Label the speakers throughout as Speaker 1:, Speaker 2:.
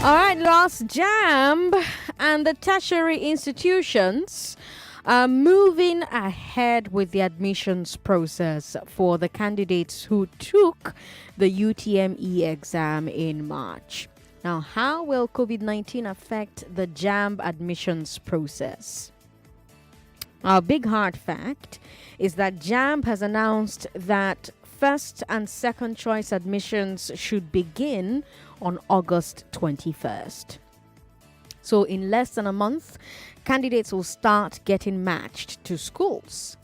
Speaker 1: All right, last JAMB and the tertiary institutions are moving ahead with the admissions process for the candidates who took the UTME exam in March. Now, how will COVID-19 affect the JAMB admissions process? Our big hard fact is that JAMB has announced that first and second choice admissions should begin on August 21st. So in less than a month, candidates will start getting matched to schools.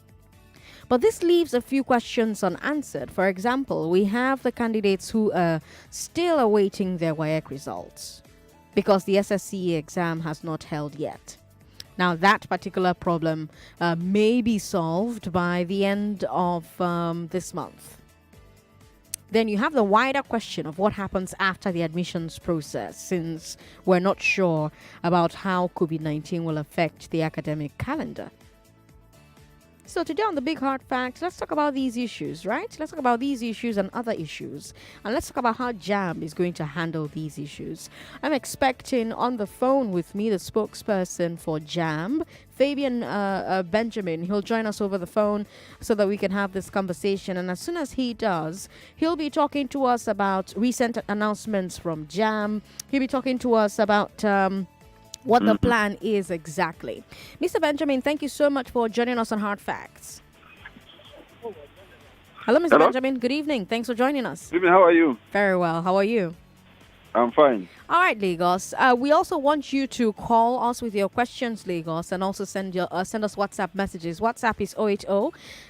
Speaker 1: But this leaves a few questions unanswered. For example, we have the candidates who are still awaiting their WAEC results because the SSCE exam has not held yet. Now, that particular problem may be solved by the end of this month. Then you have the wider question of what happens after the admissions process, since we're not sure about how COVID-19 will affect the academic calendar. So today on the Big Hard Facts, let's talk about these issues, right? Let's talk about these issues and other issues. And let's talk about how JAMB is going to handle these issues. I'm expecting on the phone with me the spokesperson for JAMB, Fabian Benjamin. He'll join us over the phone so that we can have this conversation. And as soon as he does, he'll be talking to us about recent announcements from JAMB. He'll be talking to us about what the plan is exactly. Mr. Benjamin, thank you so much for joining us on Hard Facts. Hello, Mr. Benjamin. Good evening. Thanks for joining us.
Speaker 2: Good evening. How are you?
Speaker 1: Very well. How are you?
Speaker 2: I'm fine.
Speaker 1: All right, Lagos. We also want you to call us with your questions, Lagos, and also send us WhatsApp messages. WhatsApp is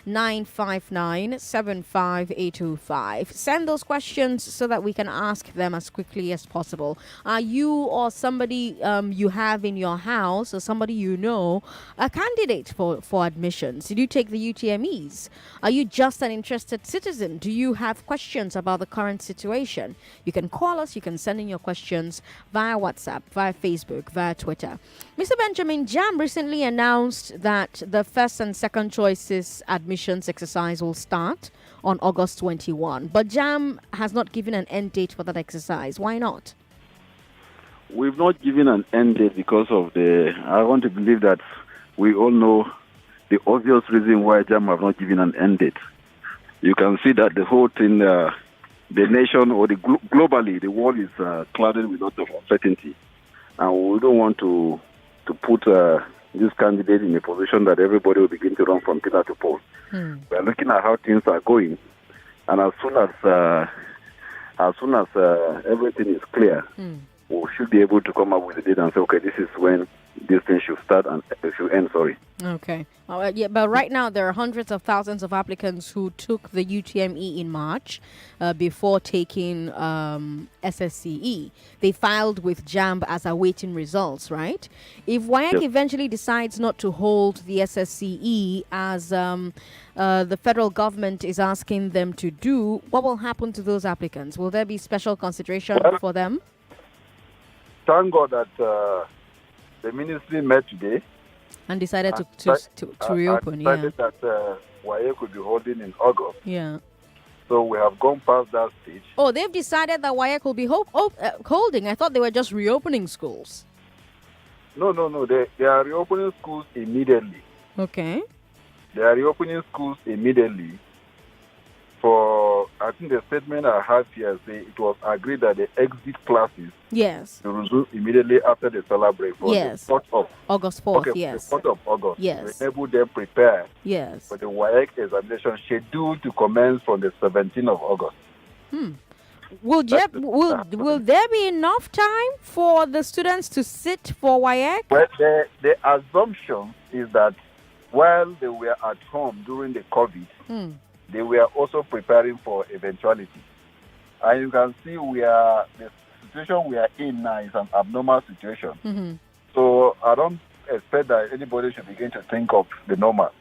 Speaker 1: 080-959-75825. Send those questions so that we can ask them as quickly as possible. Are you or somebody you have in your house or somebody you know a candidate for admissions? Did you take the UTMEs? Are you just an interested citizen? Do you have questions about the current situation? You can call us. You can send in your questions via WhatsApp, via Facebook, via Twitter. Mr. Benjamin, JAMB recently announced that the first and second choices admissions exercise will start on August 21, but JAMB has not given an end date for that exercise. Why not?
Speaker 2: We've not given an end date because of I want to believe that we all know the obvious reason why JAMB have not given an end date. You can see that the whole thing, the nation or globally, the world is clouded with lots of uncertainty. And we don't want to put this candidate in a position that everybody will begin to run from pillar to post. We're looking at how things are going. And as soon as everything is clear, we should be able to come up with a date and say, okay, this is when this thing should start and should end,
Speaker 1: Okay. Yeah, but right now there are hundreds of thousands of applicants who took the UTME in March before taking SSCE. They filed with JAMB as awaiting results, right? If WAEC eventually decides not to hold the SSCE as the federal government is asking them to do, what will happen to those applicants? Will there be special consideration for them?
Speaker 2: Thank God that the ministry met today
Speaker 1: and decided to reopen.
Speaker 2: Decided that WAEC could be holding in August.
Speaker 1: Yeah.
Speaker 2: So we have gone past that stage.
Speaker 1: Oh, they've decided that WAEC will be holding. I thought they were just reopening schools.
Speaker 2: No. They are reopening schools immediately.
Speaker 1: Okay.
Speaker 2: They are reopening schools immediately. I think the statement I have here say it was agreed that the exit classes will resume immediately after the summer break for the 4th of
Speaker 1: August 4th.
Speaker 2: Okay,
Speaker 1: yes.
Speaker 2: The 4th of August.
Speaker 1: Yes.
Speaker 2: To enable them prepare
Speaker 1: for
Speaker 2: the WAEC examination scheduled to commence from the 17th of August.
Speaker 1: Will there be enough time for the students to sit for WAEC?
Speaker 2: Well, the assumption is that while they were at home during the COVID, they were also preparing for eventuality. And you can see the situation we are in now is an abnormal situation. So I don't expect that anybody should begin to think of the normal.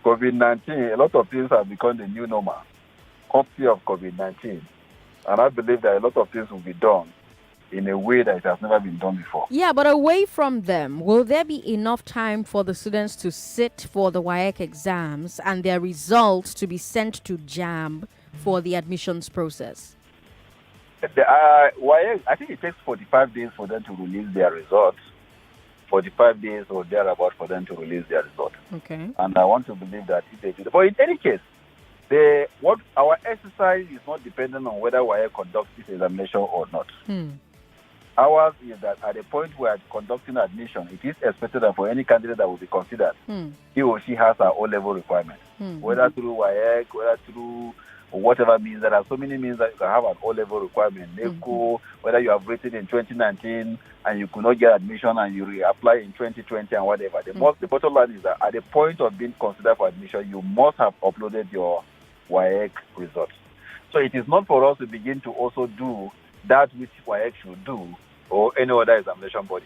Speaker 2: COVID-19, a lot of things have become the new normal, courtesy of COVID-19. And I believe that a lot of things will be done in a way that it has never been done before.
Speaker 1: Yeah, but away from them, will there be enough time for the students to sit for the WAEC exams and their results to be sent to JAMB for the admissions process?
Speaker 2: I think it takes 45 days for them to release their results. 45 days or thereabout for them to release their result.
Speaker 1: Okay.
Speaker 2: And I want to believe that if they do that. But in any case, what our exercise is not dependent on whether WAEC conducts this examination or not. Ours is that at the point we are conducting admission, it is expected that for any candidate that will be considered, he or she has an O-level requirement. Whether through WAEC, whether through whatever means. There are so many means that you can have an O-level requirement. NECO, whether you have written in 2019 and you could not get admission and you reapply in 2020 and whatever. The bottom line is that at the point of being considered for admission, you must have uploaded your WAEC results. So it is not for us to begin to also do that which WAEC should do or any other examination body.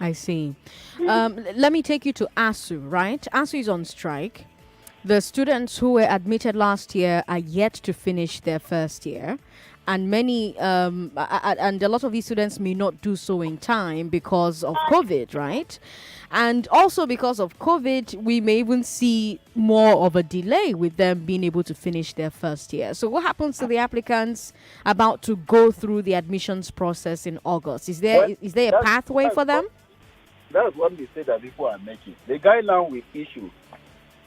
Speaker 1: I see. Let me take you to ASU, right? ASU is on strike. The students who were admitted last year are yet to finish their first year. And many, and a lot of these students may not do so in time because of COVID, right? And also because of COVID, we may even see more of a delay with them being able to finish their first year. So what happens to the applicants about to go through the admissions process in August? Is there a pathway for them?
Speaker 2: That's one mistake that people are making. The guideline we issued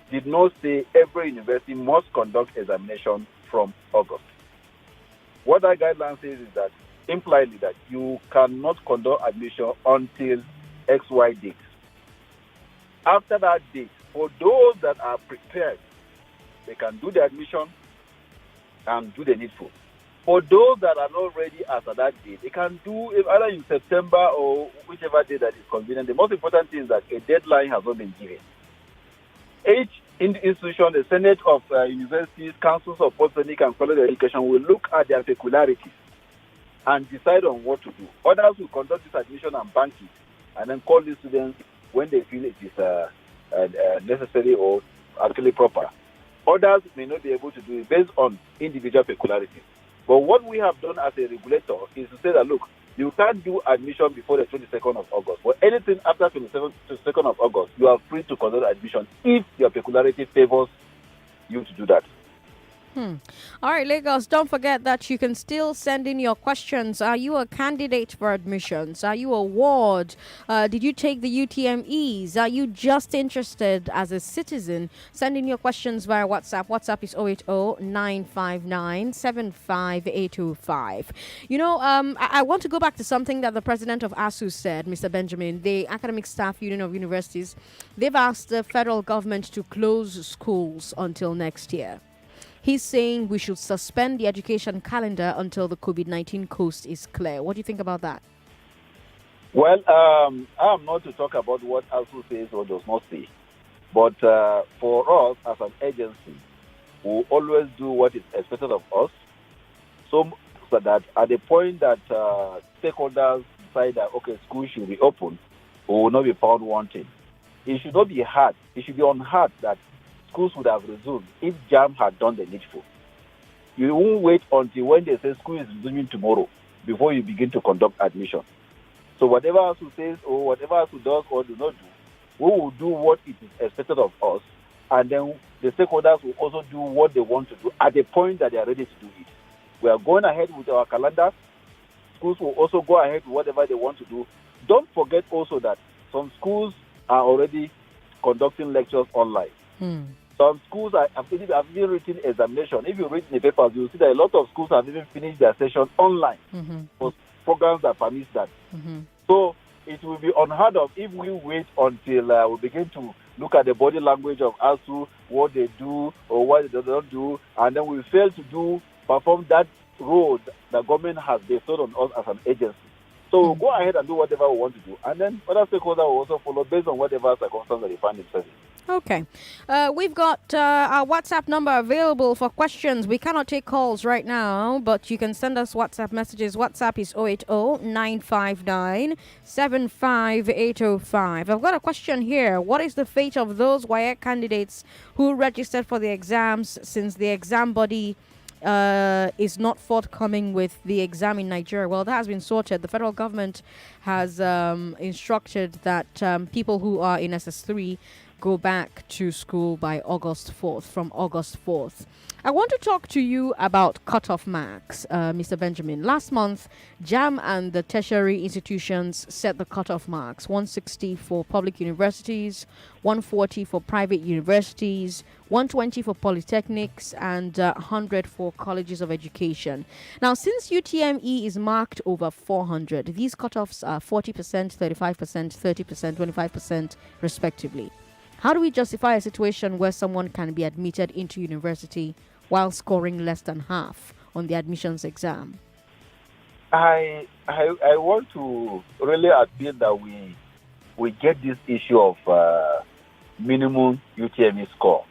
Speaker 2: did not say every university must conduct examination from August. What that guideline says is that, impliedly, that you cannot conduct admission until XY date. After that date, for those that are prepared, they can do the admission and do the needful. For those that are not ready after that date, they can do it either in September or whichever day that is convenient. The most important thing is that a deadline has not been given. Each institution, the Senate of Universities, Councils of Polytechnic and College Education will look at their peculiarities and decide on what to do. Others will conduct this admission and bank it and then call the students when they feel it is necessary or actually proper. Others may not be able to do it based on individual peculiarities. But what we have done as a regulator is to say that, look, you can't do admission before the 22nd of August. But anything after 22nd of August, you are free to conduct admission if your peculiarity favors you to do that.
Speaker 1: All right, Lagos, don't forget that you can still send in your questions. Are you a candidate for admissions? Are you a ward? Did you take the UTMEs? Are you just interested as a citizen? Send in your questions via WhatsApp. WhatsApp is 080-959-75825. You know, I want to go back to something that the president of ASU said, Mr. Benjamin. The Academic Staff Union of Universities, they've asked the federal government to close schools until next year. He's saying we should suspend the education calendar until the COVID-19 coast is clear. What do you think about that?
Speaker 2: Well, I'm not to talk about what ASU says or does not say. But for us as an agency, we always do what is expected of us. So that at the point that stakeholders decide that, okay, schools should be open, we will not be found wanting. It should not be hard. It should be unheard that schools would have resumed if JAMB had done the needful. You won't wait until when they say school is resuming tomorrow before you begin to conduct admission. So whatever ASU says or whatever ASU does or do not do, we will do what it is expected of us, and then the stakeholders will also do what they want to do at the point that they are ready to do it. We are going ahead with our calendars. Schools will also go ahead with whatever they want to do. Don't forget also that some schools are already conducting lectures online. Some schools have even written examination. If you read in the papers, you'll see that a lot of schools have even finished their session online for programs that permit that. So it will be unheard of if we wait until we begin to look at the body language of ASU, what they do or what they do not do, and then we fail to perform that role the government has bestowed on us as an agency. So we'll go ahead and do whatever we want to do, and then other stakeholders will also follow based on whatever circumstances they find themselves in.
Speaker 1: Okay. We've got our WhatsApp number available for questions. We cannot take calls right now, but you can send us WhatsApp messages. WhatsApp is 080-959-75805. I've got a question here. What is the fate of those WAEC candidates who registered for the exams since the exam body is not forthcoming with the exam in Nigeria? Well, that has been sorted. The federal government has instructed that people who are in SS3 go back to school by August 4th, from August 4th. I want to talk to you about cutoff marks, Mr. Benjamin. Last month, JAMB and the tertiary institutions set the cutoff marks: 160 for public universities, 140 for private universities, 120 for polytechnics, and 100 for colleges of education. Now, since UTME is marked over 400, these cutoffs are 40%, 35%, 30%, 25%, respectively. How do we justify a situation where someone can be admitted into university while scoring less than half on the admissions exam?
Speaker 2: I want to really appeal that we get this issue of minimum UTME score.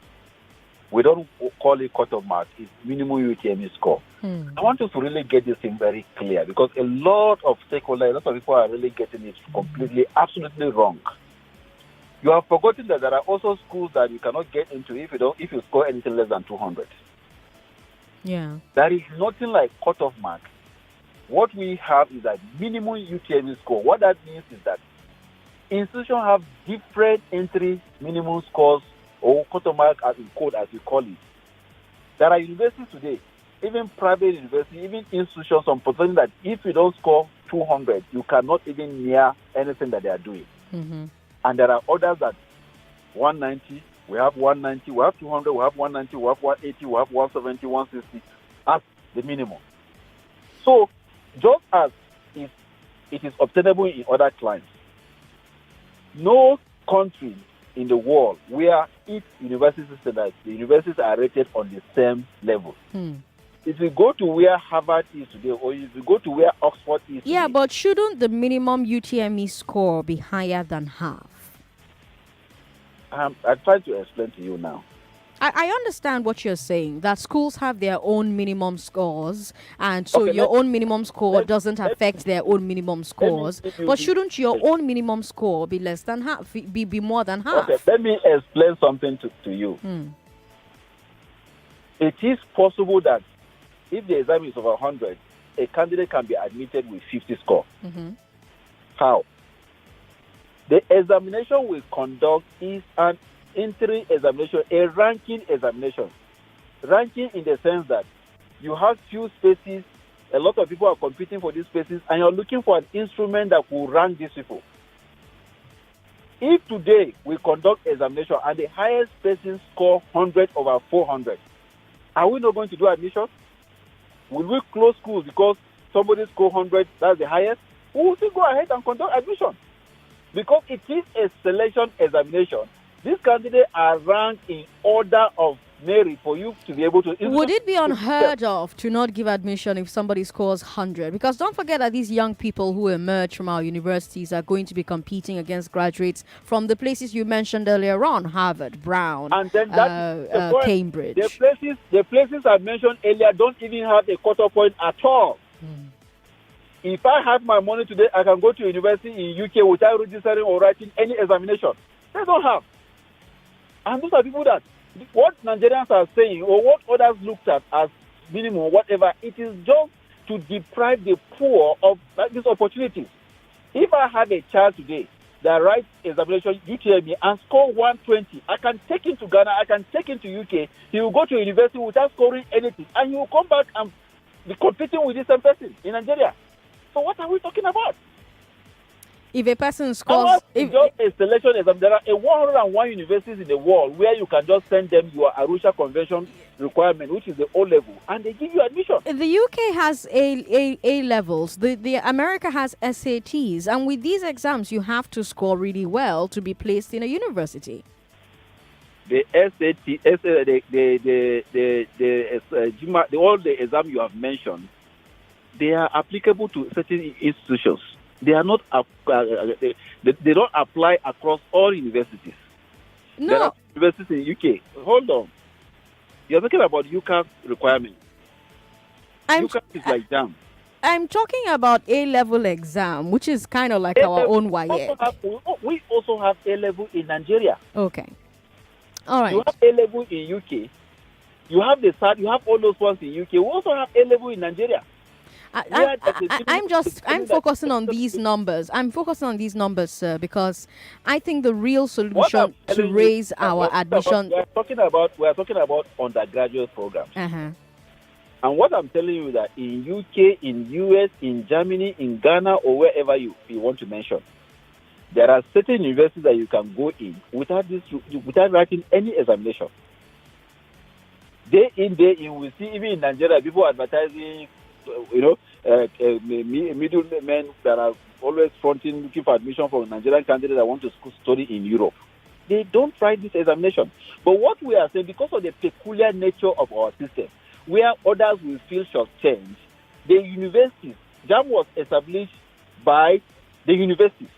Speaker 2: We don't call it cutoff mark, it's minimum UTME score. I want us to really get this thing very clear, because a lot of stakeholders, a lot of people are really getting it completely, absolutely wrong. You have forgotten that there are also schools that you cannot get into if you score anything less than 200.
Speaker 1: Yeah.
Speaker 2: There is nothing like cutoff mark. What we have is a minimum UTME score. What that means is that institutions have different entry minimum scores, or cutoff mark as in code, as you call it. There are universities today, even private universities, even institutions, some pretending that if you don't score 200, you cannot even near anything that they are doing.
Speaker 1: Mm-hmm.
Speaker 2: And there are others that 190, we have 190, we have 200, we have 190, we have 180, we have 170, 160 as the minimum. So, just as it is obtainable in other climes, no country in the world where each university standards, the universities are rated on the same level. If you go to where Harvard is today, or if you go to where Oxford is
Speaker 1: yeah,
Speaker 2: today,
Speaker 1: but shouldn't the minimum UTME score be higher than half?
Speaker 2: I try to explain to you now.
Speaker 1: I understand what you're saying, that schools have their own minimum scores, and so
Speaker 2: Okay,
Speaker 1: your own minimum score doesn't affect their own minimum scores. But shouldn't your own minimum score be less than half, be more than half?
Speaker 2: Okay, let me explain something to you. It is possible that if the exam is over 100, a candidate can be admitted with 50 score. How? The examination we conduct is an entry examination, a ranking examination. Ranking in the sense that you have few spaces, a lot of people are competing for these spaces, and you're looking for an instrument that will rank these people. If today we conduct examination and the highest person score 100 over 400, are we not going to do admission? Will we close schools because somebody scored 100, that's the highest? We will still go ahead and conduct admission. Because it is a selection examination. These candidates are ranked in order of merit for you to be able to...
Speaker 1: Would it be unheard of to not give admission if somebody scores 100? Because don't forget that these young people who emerge from our universities are going to be competing against graduates from the places you mentioned earlier on, Harvard, Brown,
Speaker 2: and then
Speaker 1: Cambridge.
Speaker 2: The places I mentioned earlier don't even have a cutoff point at all. If I have my money today, I can go to university in UK without registering or writing any examination. They don't have. And those are people that what Nigerians are saying or what others looked at as minimum or whatever, it is just to deprive the poor of these opportunities. If I have a child today that writes examination UTME and score 120, I can take him to Ghana, I can take him to UK, he will go to university without scoring anything, and he will come back and be competing with the same person in Nigeria. So what are we talking about?
Speaker 1: If a person scores...
Speaker 2: Just a selection exam, there are 101 universities in the world where you can just send them your Arusha Convention requirement, which is the O level, and they give you admission.
Speaker 1: The UK has A levels. The America has SATs, and with these exams, you have to score really well to be placed in a university.
Speaker 2: The SAT, all the exams you have mentioned, they are applicable to certain institutions. They are not. They don't apply across all universities.
Speaker 1: No.
Speaker 2: There are universities in UK. Hold on. You're talking about UCAS requirements. UCAS is like JAMB.
Speaker 1: I'm talking about A-level exam, which is kind of like our own WAEC.
Speaker 2: We also have A-level in Nigeria.
Speaker 1: Okay. All right.
Speaker 2: You have A-level in UK. You have the SAT. You have all those ones in UK. We also have A-level in Nigeria.
Speaker 1: I'm focusing on these numbers. I'm focusing on these numbers, sir, because I think the real solution to raise our admission.
Speaker 2: We are talking about undergraduate programs.
Speaker 1: Uh-huh.
Speaker 2: And what I'm telling you that in UK, in US, in Germany, in Ghana, or wherever you want to mention, there are certain universities that you can go in without writing any examination. Day in, day in, we see even in Nigeria people advertising, middlemen that are always fronting looking for admission for Nigerian candidates that want to study in Europe. They don't write this examination. But what we are saying, because of the peculiar nature of our system, where others will feel shortchanged, the universities, JAMB was established by the universities.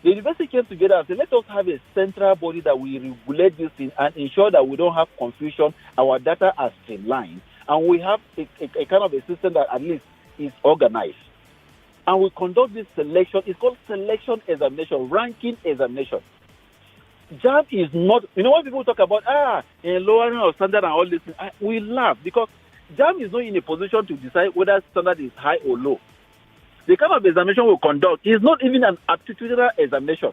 Speaker 2: The university came together and said, let us have a central body that will regulate this thing and ensure that we don't have confusion, our data are streamlined, and we have a kind of a system that at least is organized. And we conduct this selection. It's called selection examination, ranking examination. JAMB is not, when people talk about, lowering of standard and all this, we laugh because JAMB is not in a position to decide whether standard is high or low. The kind of examination we conduct is not even an aptitudinal examination.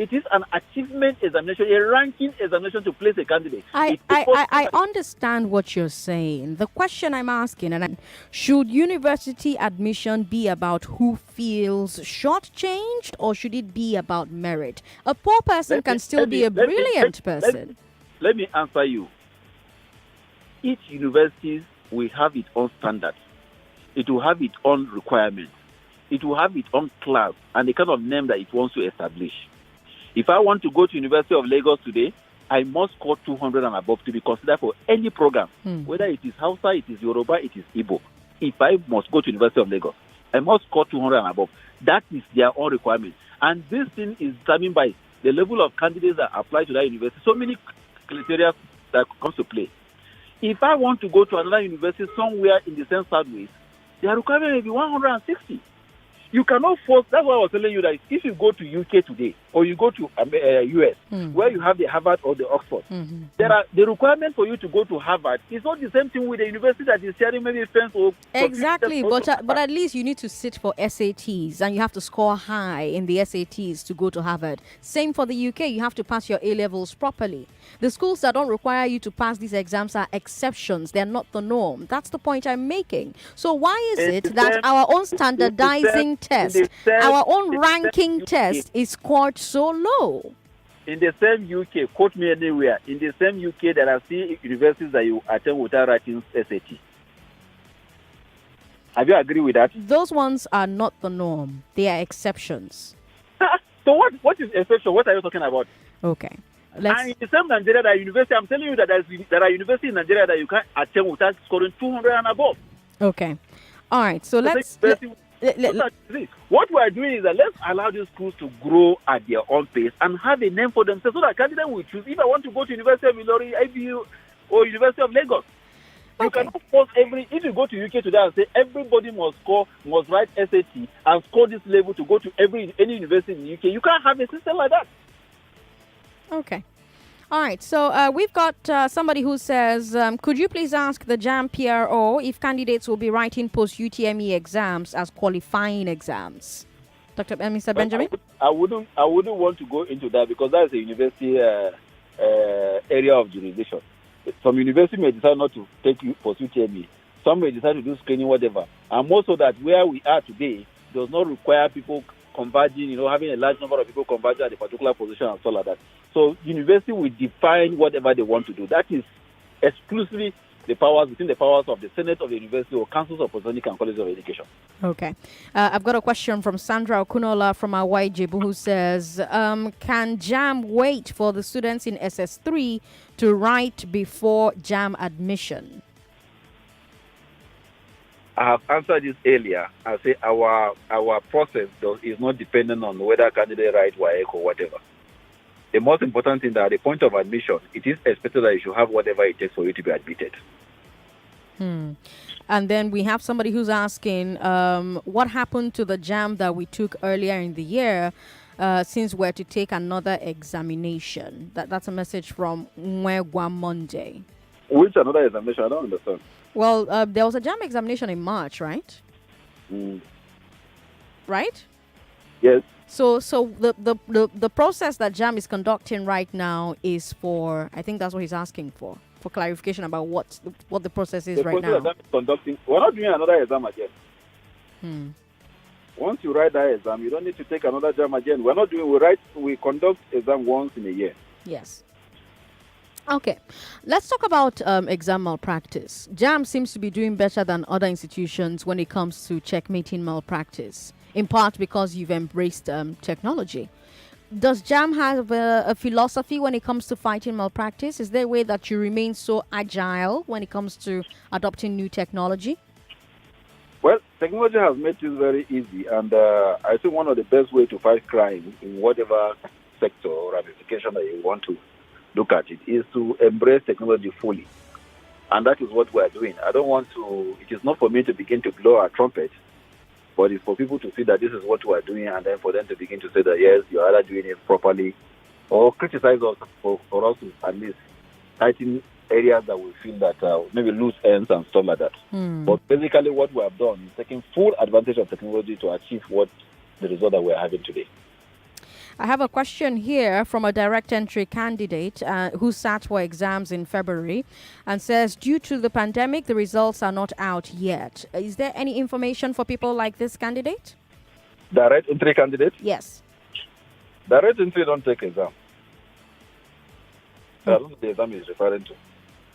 Speaker 2: It is an achievement examination, a ranking examination to place a candidate.
Speaker 1: I understand what you're saying. The question I'm asking, should university admission be about who feels shortchanged, or should it be about merit? A poor person can still be a brilliant person.
Speaker 2: Let me answer you. Each university will have its own standards. It will have its own requirements. It will have its own class and the kind of name that it wants to establish. If I want to go to University of Lagos today, I must score 200 and above to be considered for any program, whether it is Hausa, it is Yoruba, it is Igbo. If I must go to University of Lagos, I must score 200 and above. That is their own requirement. And this thing is determined by the level of candidates that apply to that university. So many criteria that comes to play. If I want to go to another university somewhere in the same southwest, their requirement may be 160. You cannot force. That's why I was telling you that if you go to UK today or you go to US, where you have the Harvard or the Oxford, there are the requirement for you to go to Harvard is not the same thing with the university that is sharing maybe friends or
Speaker 1: exactly. But at least you need to sit for SATs and you have to score high in the SATs to go to Harvard. Same for the UK. You have to pass your A levels properly. The schools that don't require you to pass these exams are exceptions. They're not the norm. That's the point I'm making. So why is it that our own standardizing test, our own ranking test is scored so low?
Speaker 2: In the same UK, quote me anywhere, in the same UK there are still universities that you attend without writing SAT. Have you agreed with that?
Speaker 1: Those ones are not the norm. They are exceptions.
Speaker 2: So what is exception? What are you talking about?
Speaker 1: Okay.
Speaker 2: And in the same Nigeria, there are university. I'm telling you that there are universities in Nigeria that you can't attend without scoring 200 and above.
Speaker 1: Okay. All right. So
Speaker 2: what we are doing is that let's allow these schools to grow at their own pace and have a name for themselves so that candidates will choose. If I want to go to University of Ilorin, IBU, or University of Lagos, you cannot force if you go to UK today and say everybody must write SAT and score this level to go to any university in the UK. You can't have a system like that.
Speaker 1: Okay. All right. So we've got somebody who says, could you please ask the JAMB PRO if candidates will be writing post-UTME exams as qualifying exams? Mr. Benjamin?
Speaker 2: I wouldn't want to go into that because that's a university area of jurisdiction. Some university may decide not to take you post-UTME. Some may decide to do screening, whatever. And most of that, where we are today, does not require people converging, having a large number of people converging at a particular position and stuff like that. So university will define whatever they want to do. That is exclusively within the powers of the Senate of the University or Councils of Polytechnic and Colleges of Education.
Speaker 1: Okay. I've got a question from Sandra Okunola from Hawaii Jibu who says, can JAMB wait for the students in SS3 to write before JAMB admission?
Speaker 2: I have answered this earlier. I say our process is not dependent on whether candidate write WAEC or whatever. The most important thing that at the point of admission, it is expected that you should have whatever it takes for you to be admitted.
Speaker 1: And then we have somebody who's asking, what happened to the JAMB that we took earlier in the year since we're to take another examination? That's a message from Mwegwa Monday.
Speaker 2: Which another examination? I don't understand.
Speaker 1: Well, there was a JAMB examination in March, right?
Speaker 2: Mm.
Speaker 1: right?
Speaker 2: Yes.
Speaker 1: So the process that JAMB is conducting right now is for, I think that's what he's asking for clarification about what the process is
Speaker 2: The
Speaker 1: right
Speaker 2: process
Speaker 1: now.
Speaker 2: that is conducting, we're not doing another exam again. Once you write that exam, you don't need to take another exam again. We conduct exam once in a year.
Speaker 1: Yes. Okay, let's talk about exam malpractice. JAMB seems to be doing better than other institutions when it comes to checkmating malpractice, in part because you've embraced technology. Does JAMB have a philosophy when it comes to fighting malpractice? Is there a way that you remain so agile when it comes to adopting new technology?
Speaker 2: Well, technology has made this very easy, and I think one of the best ways to fight crime in whatever sector or ramification that you want to look at it is to embrace technology fully. And that is what we are doing. It is not for me to begin to blow a trumpet, but it's for people to see that this is what we are doing, and then for them to begin to say that, yes, you are either doing it properly, or criticize us for us to at least tighten areas that we feel that maybe loose ends and stuff like that. But basically what we have done is taking full advantage of technology to achieve the result that we are having today.
Speaker 1: I have a question here from a direct entry candidate who sat for exams in February and says, due to the pandemic, the results are not out yet. Is there any information for people like this candidate?
Speaker 2: Direct entry candidate?
Speaker 1: Yes.
Speaker 2: Direct entry don't take exam. I don't know what the exam is referring to.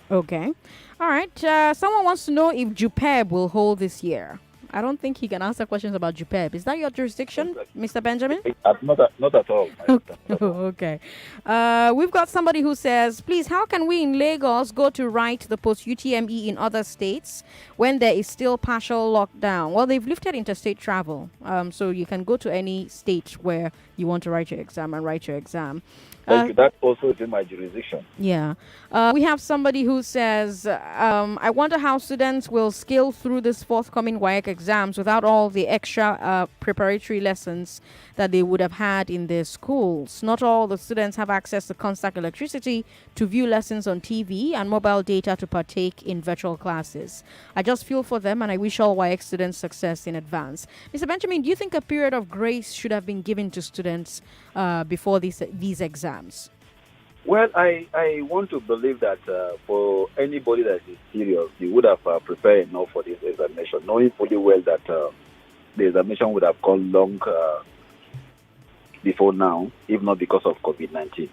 Speaker 1: Okay. All right. Someone wants to know if JUPEB will hold this year. I don't think he can answer questions about JUPEB. Is that your jurisdiction, Mr. Benjamin?
Speaker 2: Not at all.
Speaker 1: Okay. We've got somebody who says, please, how can we in Lagos go to write the post-UTME in other states when there is still partial lockdown? Well, they've lifted interstate travel. So you can go to any state where you want to write your exam and write your exam.
Speaker 2: Thank you. That also is in my jurisdiction.
Speaker 1: Yeah. We have somebody who says, I wonder how students will scale through this forthcoming WAEC exams without all the extra preparatory lessons that they would have had in their schools. Not all the students have access to constant electricity to view lessons on TV and mobile data to partake in virtual classes. I just feel for them and I wish all WAEC students success in advance. Mr. Benjamin, do you think a period of grace should have been given to students before these exams?
Speaker 2: Well, I want to believe that for anybody that is serious, you would have prepared enough for this examination, knowing fully well that the examination would have gone long before now, if not because of COVID-19.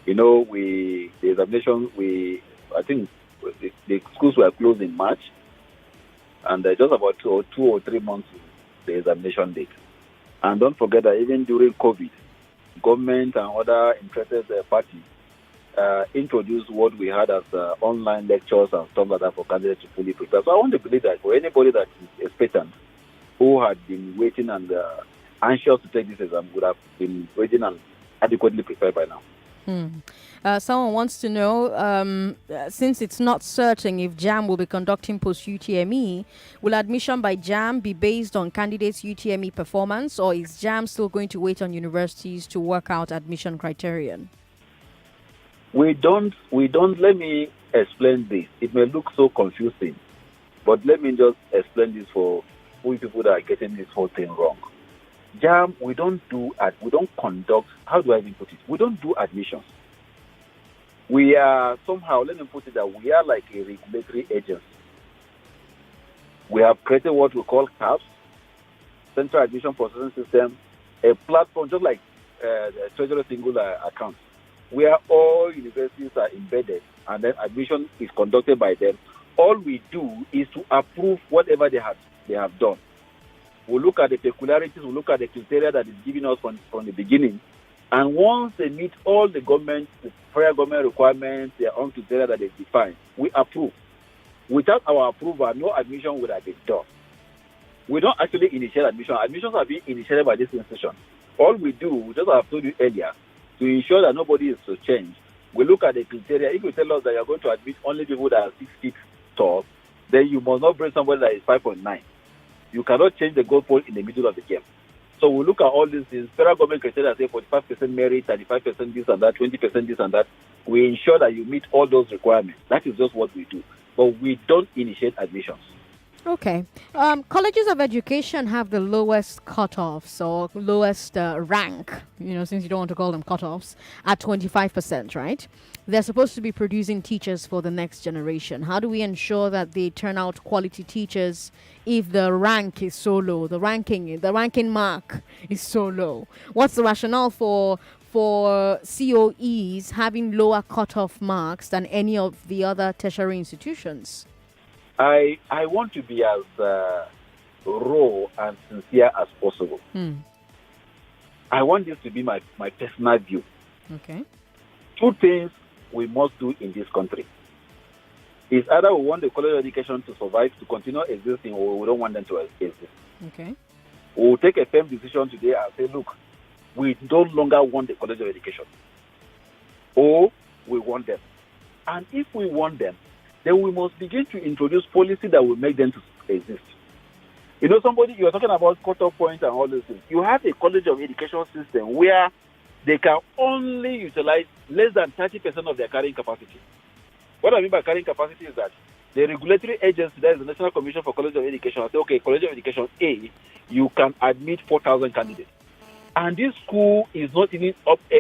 Speaker 2: You know, the examination, I think the schools were closed in March, and just about 2 or 3 months the examination date. And don't forget that even during COVID, government and other interested parties introduced what we had as online lectures and stuff like that for candidates to fully prepare. So I want to believe that for anybody that is expectant, who had been waiting and anxious to take this exam, would have been waiting and adequately prepared by now.
Speaker 1: Someone wants to know, since it's not certain if JAMB will be conducting post-UTME, will admission by JAMB be based on candidates' UTME performance, or is JAMB still going to wait on universities to work out admission criterion?
Speaker 2: We don't, let me explain this. It may look so confusing, but let me just explain this for people that are getting this whole thing wrong. JAMB, we don't conduct, how do I even put it? We don't do admissions. We are somehow, let me put it that we are like a regulatory agency. We have created what we call CAPS, Central Admission Processing System, a platform just like Treasury Singular Account, where all universities are embedded and then admission is conducted by them. All we do is to approve whatever they have done. We look at the peculiarities, we look at the criteria that is given us from the beginning. And once they meet all the prior government requirements, their own criteria that they define, we approve. Without our approval, no admission would have been done. We don't actually initiate admission. Admissions are being initiated by this institution. All we do, just as I told you earlier, to ensure that nobody is to change, we look at the criteria. If you tell us that you're going to admit only people that are 6 feet tall, then you must not bring somebody that is 5.9. You cannot change the goalpost in the middle of the game. So we look at all these things. Federal government criteria say 45% merit, 35% this and that, 20% this and that. We ensure that you meet all those requirements. That is just what we do. But we don't initiate admissions.
Speaker 1: Okay. Colleges of education have the lowest cutoffs or lowest rank, since you don't want to call them cutoffs, at 25%, right? They're supposed to be producing teachers for the next generation. How do we ensure that they turn out quality teachers if the rank is so low, the ranking mark is so low? What's the rationale for COEs having lower cutoff marks than any of the other tertiary institutions?
Speaker 2: I want to be as raw and sincere as possible. I want this to be my personal view.
Speaker 1: Okay.
Speaker 2: Two things we must do in this country is either we want the college of education to survive, to continue existing, or we don't want them to exist.
Speaker 1: Okay.
Speaker 2: We'll take a firm decision today and say, look, we no longer want the college of education, or we want them. And if we want them, then we must begin to introduce policy that will make them to exist. You are talking about cut-off points and all those things. You have a college of education system where they can only utilize less than 30% of their carrying capacity. What I mean by carrying capacity is that the regulatory agency, that is the National Commission for College of Education, will say, okay, College of Education A, you can admit 4,000 candidates. And this school is not even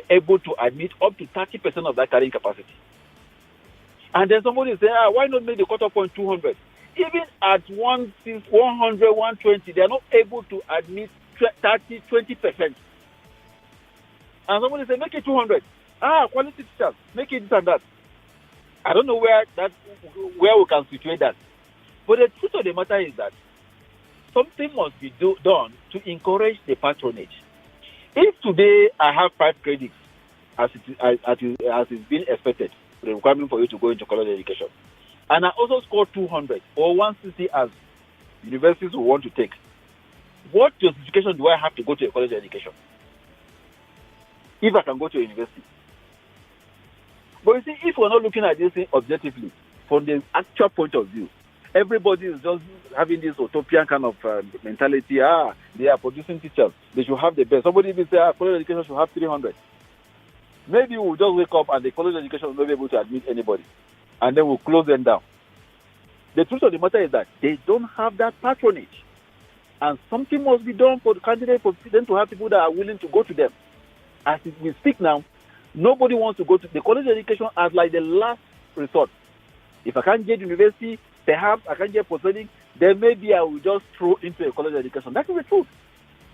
Speaker 2: able to admit up to 30% of that carrying capacity. And then somebody say, why not make the cutoff point 200? Even at 100, 120, they are not able to admit 20%. And somebody say, make it 200. Quality teachers, make it this and that. I don't know where we can situate that. But the truth of the matter is that something must be done to encourage the patronage. If today I have 5 credits, as is being expected, the requirement for you to go into college education, and I also score 200 or 160 as universities will want to take, what justification do I have to go to a college education if I can go to a university? But you see, if we're not looking at this thing objectively, from the actual point of view, everybody is just having this utopian kind of mentality. They are producing teachers, they should have the best. Somebody even say, college education should have 300. Maybe we'll just wake up and the college education will not be able to admit anybody. And then we'll close them down. The truth of the matter is that they don't have that patronage. And something must be done for the candidate, for them to have people that are willing to go to them. As we speak now, nobody wants to go to the college education as like the last resort. If I can't get university, perhaps I can't get post-studying, then maybe I will just throw into a college education. That is the truth.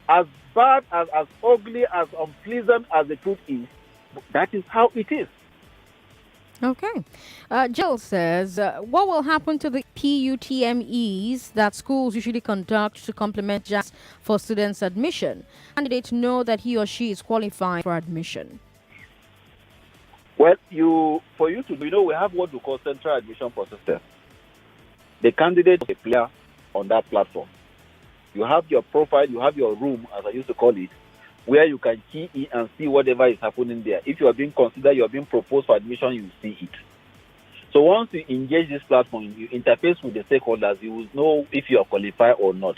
Speaker 2: As bad, as ugly, as unpleasant as the truth is, that is how it is.
Speaker 1: Okay. Jill says, what will happen to the PUTMEs that schools usually conduct to complement JAMB for students' admission? Candidates know that he or she is qualified for admission.
Speaker 2: Well, we have what we call central admission process. The candidate is a player on that platform. You have your profile, you have your room, as I used to call it, where you can key in and see whatever is happening there. If you are being considered, you are being proposed for admission, you will see it. So once you engage this platform, you interface with the stakeholders, you will know if you are qualified or not.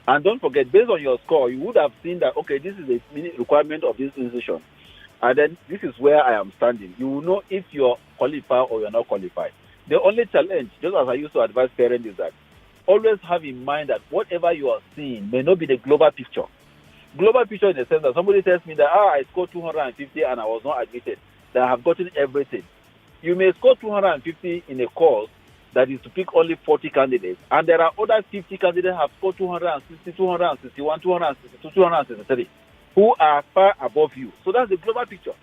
Speaker 2: And don't forget, based on your score, you would have seen that, okay, this is the requirement of this institution. And then this is where I am standing. You will know if you are qualified or you are not qualified. The only challenge, just as I used to advise parents, is that always have in mind that whatever you are seeing may not be the global picture. Global picture in the sense that somebody tells me that I scored 250 and I was not admitted, that I have gotten everything. You may score 250 in a course that is to pick only 40 candidates, and there are other 50 candidates who have scored 260, 261, 262, 263, who are far above you. So that's the global picture.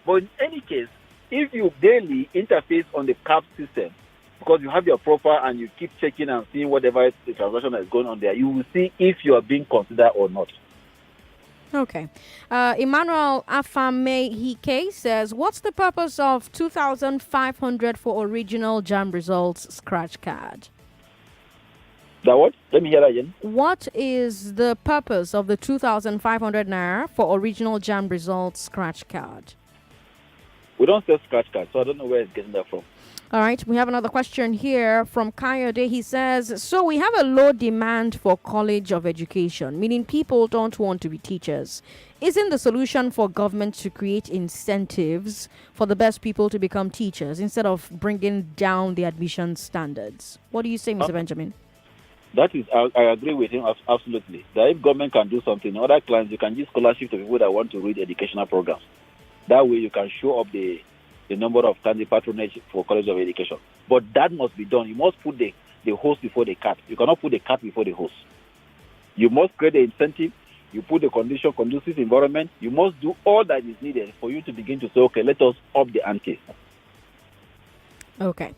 Speaker 2: But in any case, if you daily interface on the CAP system, because you have your profile and you keep checking and seeing whatever the transaction is going on there, you will see if you are being considered or not.
Speaker 1: Okay. Emmanuel Afamehike says, what's the purpose of 2,500 for original JAMB results scratch card?
Speaker 2: That what? Let me hear that again.
Speaker 1: What is the purpose of the 2,500 naira for original JAMB results scratch card?
Speaker 2: We don't sell scratch cards, so I don't know where it's getting that from.
Speaker 1: All right, we have another question here from Kayode. He says, so we have a low demand for college of education, meaning people don't want to be teachers. Isn't the solution for government to create incentives for the best people to become teachers instead of bringing down the admission standards? What do you say, Mr. Benjamin?
Speaker 2: That is, I agree with him absolutely. That if government can do something, other clients, you can give scholarship to people that want to read educational programs. That way you can show up the number of candidate patronage for College of Education. But that must be done. You must put the horse before the cat. You cannot put the cat before the horse. You must create the incentive. You put the conducive environment. You must do all that is needed for you to begin to say, okay, let us up the ante.
Speaker 1: Okay.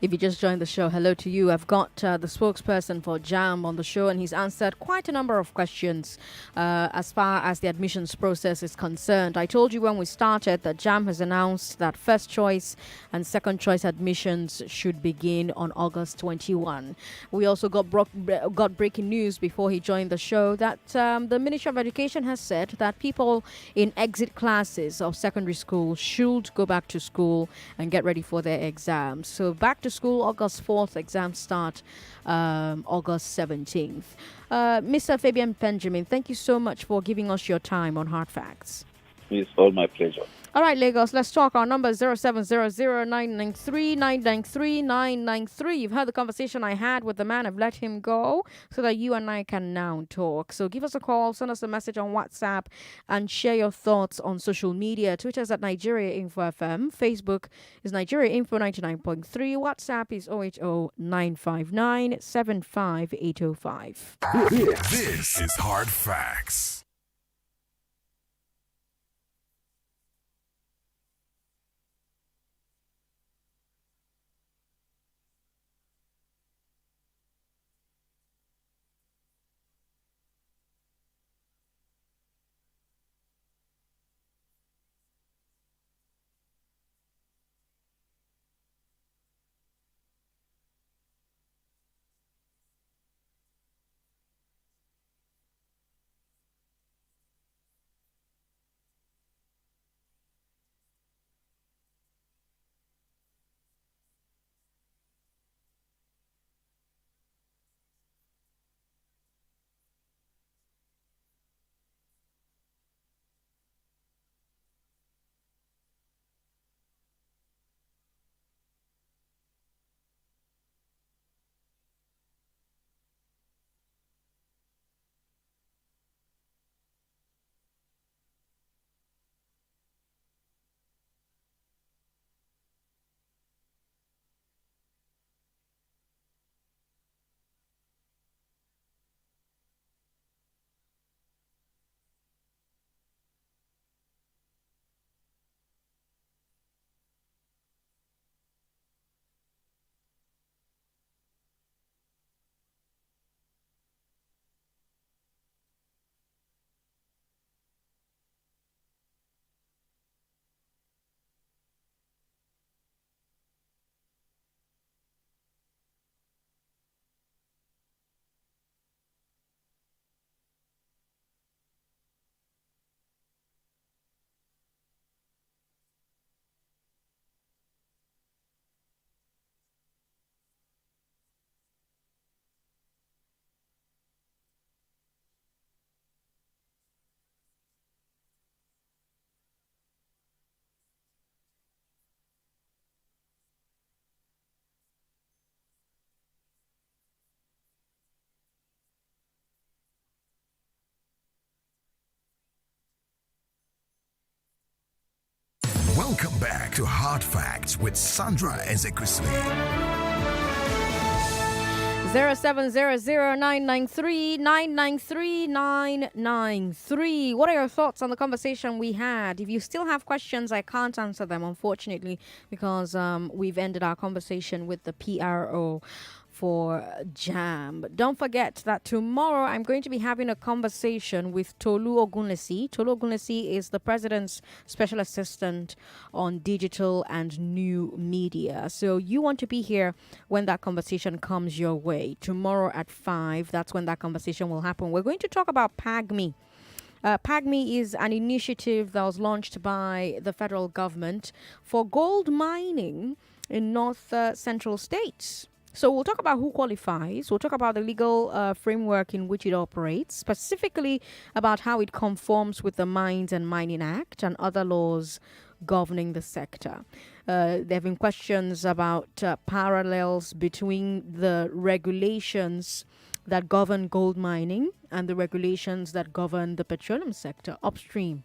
Speaker 1: If you just joined the show, hello to you. I've got the spokesperson for JAMB on the show, and he's answered quite a number of questions as far as the admissions process is concerned. I told you when we started that JAMB has announced that first choice and second choice admissions should begin on August 21. We also got breaking news before he joined the show that the Ministry of Education has said that people in exit classes of secondary school should go back to school and get ready for their exams. So back to school August 4th, exams start August 17th. Mr. Fabian Benjamin, thank you so much for giving us your time on Hard Facts.
Speaker 2: It's all my pleasure.
Speaker 1: All right, Lagos, let's talk. Our number is 0700-993-993. You've heard the conversation I had with the man. I've let him go so that you and I can now talk. So give us a call, send us a message on WhatsApp, and share your thoughts on social media. Twitter's at Nigeria Info FM. Facebook is Nigeria Info 99.3. WhatsApp is 080-959-75805.
Speaker 3: This is Hard Facts. Welcome back to Hard Facts with Sandra Ezekwesili.
Speaker 1: 0700-993-993. What are your thoughts on the conversation we had? If you still have questions, I can't answer them, unfortunately, because we've ended our conversation with the PRO for JAMB. Don't forget that tomorrow I'm going to be having a conversation with Tolu Ogunlesi. Tolu Ogunlesi is the President's Special Assistant on Digital and New Media. So you want to be here when that conversation comes your way. Tomorrow at 5, that's when that conversation will happen. We're going to talk about PAGMI. PAGMI is an initiative that was launched by the federal government for gold mining in north central states. So we'll talk about who qualifies. We'll talk about the legal framework in which it operates, specifically about how it conforms with the Mines and Mining Act and other laws governing the sector. There have been questions about parallels between the regulations that govern gold mining and the regulations that govern the petroleum sector upstream.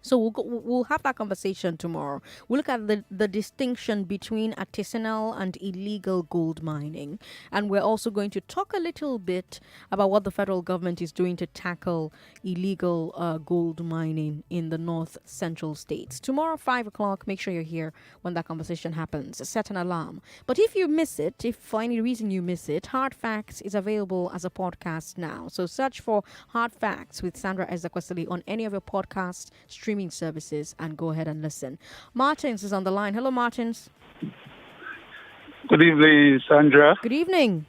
Speaker 1: So we'll have that conversation tomorrow. We'll look at the distinction between artisanal and illegal gold mining. And we're also going to talk a little bit about what the federal government is doing to tackle illegal gold mining in the north central states. Tomorrow, 5 o'clock, make sure you're here when that conversation happens. Set an alarm. But if you miss it, if for any reason you miss it, Hard Facts is available as a podcast now. So search for Hard Facts with Sandra Ezekwesili on any of your podcast streaming services and go ahead and listen. Martins is on the line. Hello, Martins.
Speaker 4: Good evening, Sandra.
Speaker 1: Good evening.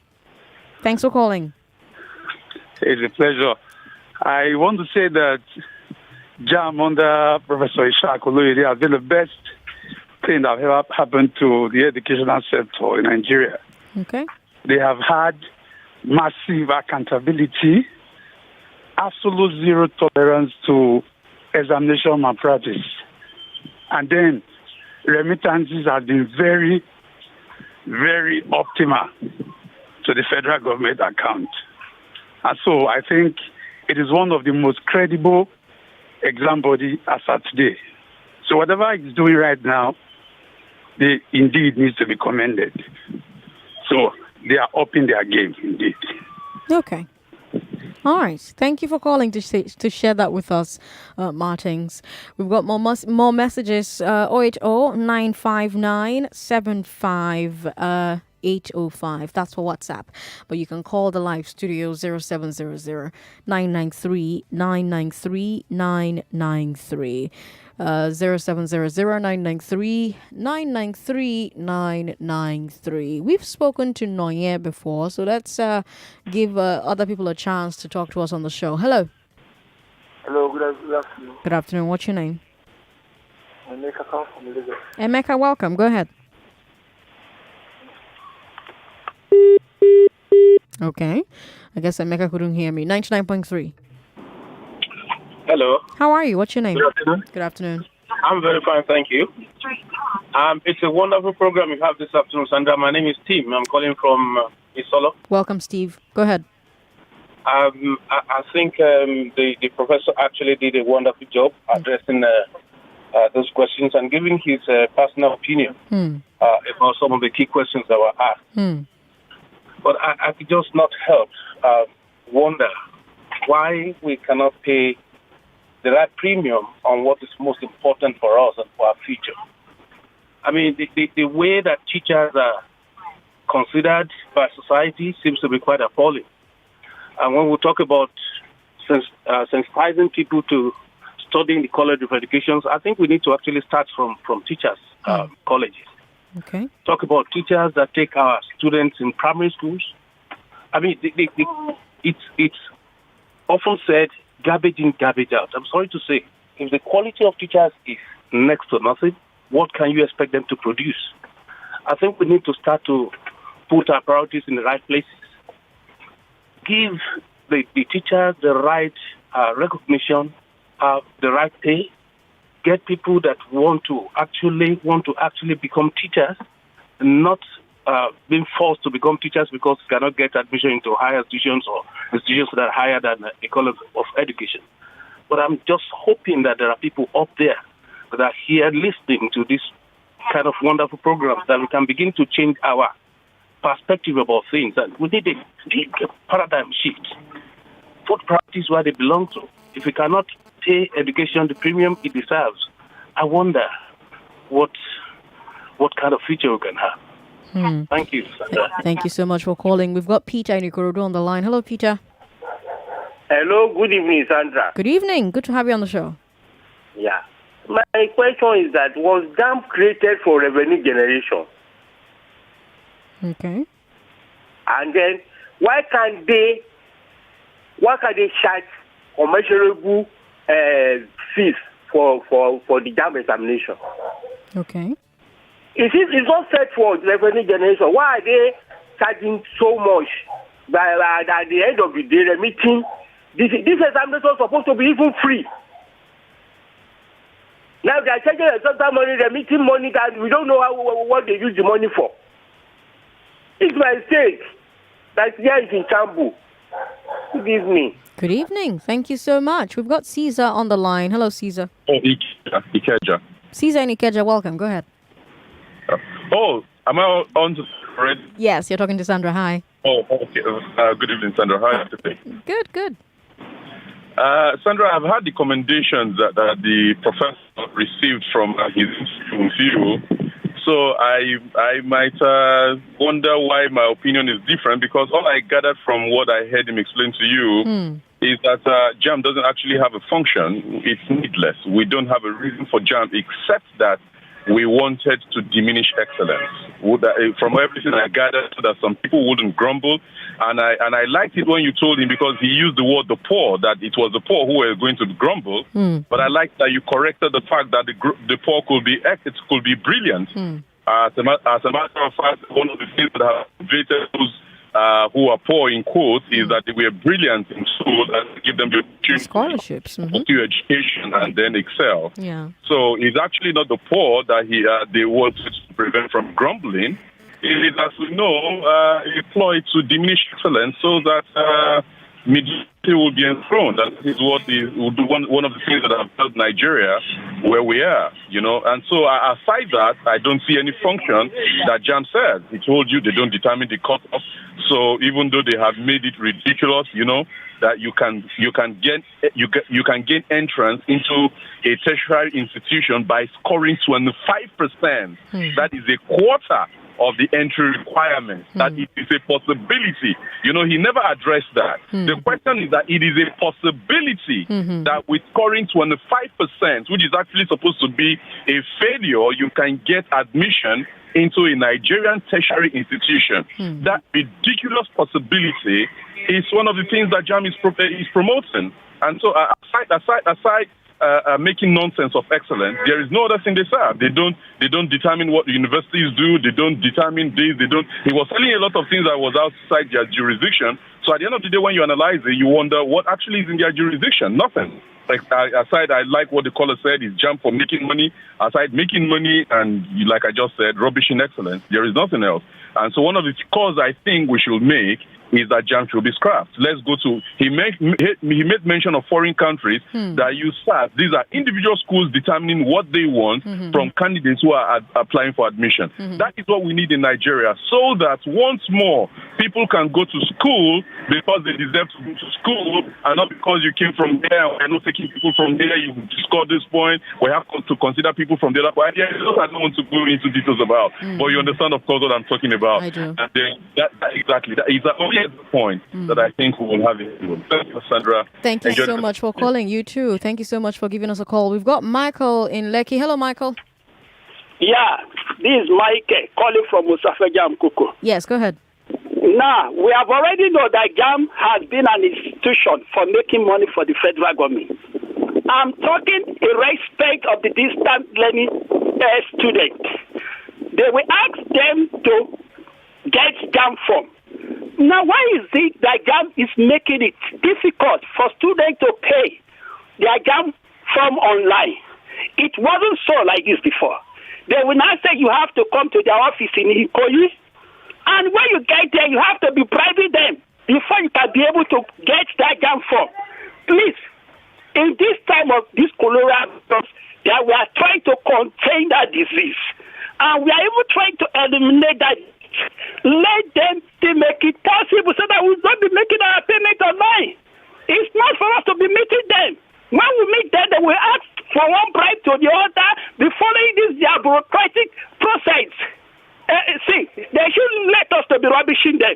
Speaker 1: Thanks for calling.
Speaker 4: It's a pleasure. I want to say that JAMB under Professor Ishaq Oloyede has been the best thing that ever happened to the educational sector in Nigeria.
Speaker 1: Okay.
Speaker 4: They have had massive accountability, absolute zero tolerance to examination malpractice. And then remittances have been very, very optimal to the federal government account. And so I think it is one of the most credible exam body as at today. So whatever it's doing right now, they indeed needs to be commended. So they are upping their game indeed.
Speaker 1: Okay. All right. Thank you for calling to share that with us, Martins. We've got more messages. 080-959-75-805. That's for WhatsApp. But you can call the live studio 0700-993-993-993. 0700-993-993-993. We've spoken to Noye before, so let's give other people a chance to talk to us on the show. Hello.
Speaker 5: Hello, good afternoon.
Speaker 1: Good afternoon. What's your name?
Speaker 5: Emeka from Lagos.
Speaker 1: Emeka, welcome. Go ahead. Okay. I guess Emeka couldn't hear me. 99.3.
Speaker 5: Hello.
Speaker 1: How are you? What's your name?
Speaker 5: Good afternoon.
Speaker 1: Good afternoon.
Speaker 5: I'm very fine, thank you. It's a wonderful program you have this afternoon, Sandra. My name is Tim. I'm calling from Isolo.
Speaker 1: Welcome, Steve. Go ahead.
Speaker 5: I think the professor actually did a wonderful job addressing those questions and giving his personal opinion about some of the key questions that were asked. But I could just not help wonder why we cannot pay the right premium on what is most important for us and for our future. I mean, the way that teachers are considered by society seems to be quite appalling. And when we talk about sensitizing people to studying the College of Education, I think we need to actually start from teachers' colleges.
Speaker 1: Okay.
Speaker 5: Talk about teachers that take our students in primary schools. I mean, it's often said, garbage in, garbage out. I'm sorry to say, if the quality of teachers is next to nothing, what can you expect them to produce? I think we need to start to put our priorities in the right places. Give the teachers the right recognition, the right pay. Get people that want to actually become teachers, not being forced to become teachers because they cannot get admission into higher institutions or institutions that are higher than the College of Education. But I'm just hoping that there are people up there that are here listening to this kind of wonderful programs that we can begin to change our perspective about things. And we need a paradigm shift. Put priorities where they belong to. If we cannot pay education the premium it deserves, I wonder what kind of future we can have. Thank you, Sandra.
Speaker 1: Thank you so much for calling. We've got Peter in Ikorodu on the line. Hello, Peter.
Speaker 6: Hello, good evening, Sandra.
Speaker 1: Good evening. Good to have you on the show.
Speaker 6: Yeah. My question is that was JAMB created for revenue generation?
Speaker 1: Okay.
Speaker 6: And then why can't they charge commensurable fees for the JAMB examination?
Speaker 1: Okay.
Speaker 6: If it's not set for revenue generation, why are they charging so much? At the end of the day, remitting this examination is supposed to be even free. Now they are charging some money, remitting money that we don't know what they use the money for. It's my state that here is in Chambu. Good evening.
Speaker 1: Good evening. Thank you so much. We've got Caesar on the line. Hello, Caesar.
Speaker 7: Oh, Ikeja.
Speaker 1: Caesar and Ikeja, welcome. Go ahead.
Speaker 7: Oh, am I on to already?
Speaker 1: Yes, you're talking to Sandra. Hi.
Speaker 7: Oh, okay. Good evening, Sandra. How are you today?
Speaker 1: Good.
Speaker 7: Sandra, I've had the commendations that the professor received from his interview with you. So I might wonder why my opinion is different, because all I gathered from what I heard him explain to you is that JAMB doesn't actually have a function. It's needless. We don't have a reason for JAMB except that we wanted to diminish excellence. From everything I gathered, so that some people wouldn't grumble. And I liked it when you told him, because he used the word the poor, that it was the poor who were going to grumble. But I liked that you corrected the fact that the poor could be brilliant. As a matter of fact, one of the things that have motivated those who are poor, in quotes, is that they were brilliant in school and give them the opportunity
Speaker 1: Scholarships.
Speaker 7: to education and then excel.
Speaker 1: Yeah.
Speaker 7: So it's actually not the poor that they want to prevent from grumbling. It is, as we know, a ploy to diminish excellence so that mediocrity will be enthroned. That is what one of the things that have built Nigeria where we are, And so aside that, I don't see any function that JAMB says. He told you they don't determine the cutoff. So even though they have made it ridiculous, that you can gain entrance into a tertiary institution by scoring 25%. That is a quarter of the entry requirements, that it is a possibility. He never addressed that. The question is that it is a possibility that with scoring 25%, which is actually supposed to be a failure, you can get admission into a Nigerian tertiary institution. That ridiculous possibility is one of the things that JAMB is promoting. And so aside making nonsense of excellence, there is no other thing they serve. They don't determine what the universities do. They don't determine this. He was telling a lot of things that was outside their jurisdiction. So at the end of the day, when you analyze it, you wonder what actually is in their jurisdiction. Nothing. I like what the caller said, is JAMB for making money. Aside making money and, like I just said, rubbish in excellence, there is nothing else. And so one of the calls I think we should make is that JAMB should be scrapped. Let's go to, he made mention of foreign countries that use SAT. These are individual schools determining what they want from candidates who are applying for admission. That is what we need in Nigeria, so that once more people can go to school because they deserve to go to school, and not because you came from there. We're not taking people from there. You scored this point. We have to consider people from the other point. Yeah, I don't want to go into details about, but you understand, of course, what I'm talking about.
Speaker 1: I do.
Speaker 7: And then that is only the point that I think we will have it. Thank you, Sandra.
Speaker 1: Thank you so much for calling. You too. Thank you so much for giving us a call. We've got Michael in Lekki. Hello, Michael.
Speaker 8: Yeah, this is Mike calling from Musafa JAMB Kuku.
Speaker 1: Yes, go ahead.
Speaker 8: Now, we have already know that JAMB has been an institution for making money for the federal government. I'm talking in respect of the distant learning students. They will ask them to get JAMB form. Now, why is it that JAMB is making it difficult for students to pay their JAMB form online? It wasn't so like this before. They will now say you have to come to their office in Ikoyi, and when you get there, you have to be bribing them before you can be able to get that JAMB form. Please, in this time of this cholera, that we are trying to contain that disease, and we are even trying to eliminate that. Let them make it possible so that we will not be making our payment online. It's not for us to be meeting them. When we meet them, they will ask for one bribe to the other before this their bureaucratic process. See, they shouldn't let us to be rubbishing them.